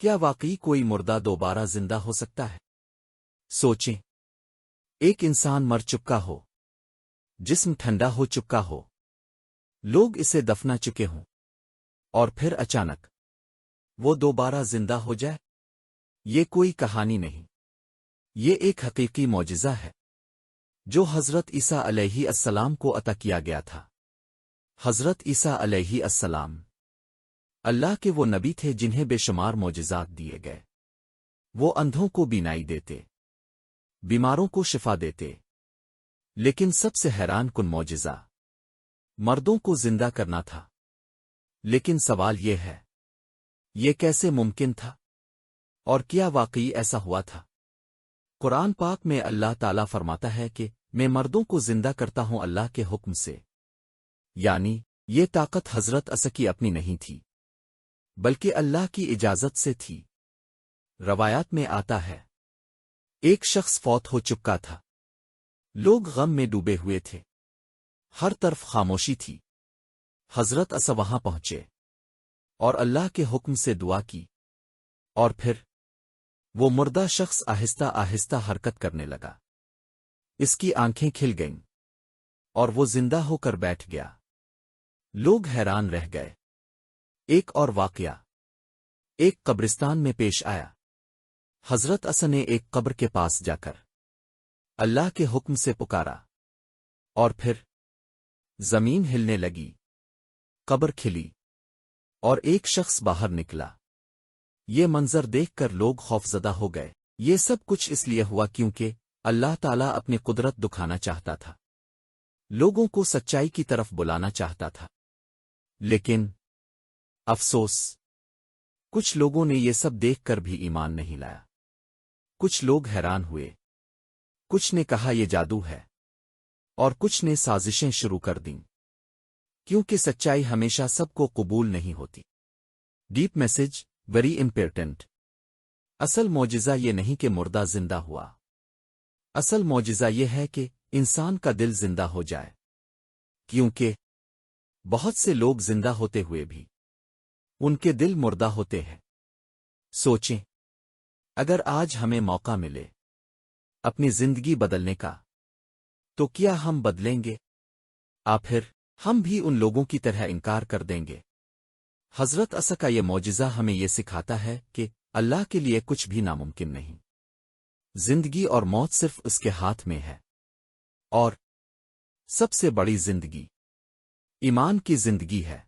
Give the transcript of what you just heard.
کیا واقعی کوئی مردہ دوبارہ زندہ ہو سکتا ہے؟ سوچیں، ایک انسان مر چکا ہو، جسم ٹھنڈا ہو چکا ہو، لوگ اسے دفنا چکے ہوں، اور پھر اچانک وہ دوبارہ زندہ ہو جائے۔ یہ کوئی کہانی نہیں، یہ ایک حقیقی معجزہ ہے جو حضرت عیسیٰ علیہ السلام کو عطا کیا گیا تھا۔ حضرت عیسیٰ علیہ السلام اللہ کے وہ نبی تھے جنہیں بے شمار معجزات دیے گئے۔ وہ اندھوں کو بینائی دیتے، بیماروں کو شفا دیتے، لیکن سب سے حیران کن معجزہ مردوں کو زندہ کرنا تھا۔ لیکن سوال یہ ہے، یہ کیسے ممکن تھا؟ اور کیا واقعی ایسا ہوا تھا؟ قرآن پاک میں اللہ تعالیٰ فرماتا ہے کہ میں مردوں کو زندہ کرتا ہوں اللہ کے حکم سے، یعنی یہ طاقت حضرت عیسیٰ کی اپنی نہیں تھی بلکہ اللہ کی اجازت سے تھی۔ روایات میں آتا ہے ایک شخص فوت ہو چکا تھا، لوگ غم میں ڈوبے ہوئے تھے، ہر طرف خاموشی تھی۔ حضرت عیسیٰ وہاں پہنچے اور اللہ کے حکم سے دعا کی، اور پھر وہ مردہ شخص آہستہ آہستہ حرکت کرنے لگا۔ اس کی آنکھیں کھل گئیں اور وہ زندہ ہو کر بیٹھ گیا۔ لوگ حیران رہ گئے۔ ایک اور واقعہ ایک قبرستان میں پیش آیا۔ حضرت عیسیٰ نے ایک قبر کے پاس جا کر اللہ کے حکم سے پکارا، اور پھر زمین ہلنے لگی، قبر کھلی، اور ایک شخص باہر نکلا۔ یہ منظر دیکھ کر لوگ خوفزدہ ہو گئے۔ یہ سب کچھ اس لیے ہوا کیونکہ اللہ تعالیٰ اپنی قدرت دکھانا چاہتا تھا، لوگوں کو سچائی کی طرف بلانا چاہتا تھا۔ لیکن افسوس، کچھ لوگوں نے یہ سب دیکھ کر بھی ایمان نہیں لایا۔ کچھ لوگ حیران ہوئے، کچھ نے کہا یہ جادو ہے، اور کچھ نے سازشیں شروع کر دیں، کیونکہ سچائی ہمیشہ سب کو قبول نہیں ہوتی۔ Deep message very important. اصل معجزہ یہ نہیں کہ مردہ زندہ ہوا، اصل معجزہ یہ ہے کہ انسان کا دل زندہ ہو جائے، کیونکہ بہت سے لوگ زندہ ہوتے ہوئے بھی ان کے دل مردہ ہوتے ہیں۔ سوچیں، اگر آج ہمیں موقع ملے اپنی زندگی بدلنے کا، تو کیا ہم بدلیں گے؟ پھر ہم بھی ان لوگوں کی طرح انکار کر دیں گے؟ حضرت عیسیٰ کا یہ معجزہ ہمیں یہ سکھاتا ہے کہ اللہ کے لیے کچھ بھی ناممکن نہیں۔ زندگی اور موت صرف اس کے ہاتھ میں ہے، اور سب سے بڑی زندگی ایمان کی زندگی ہے۔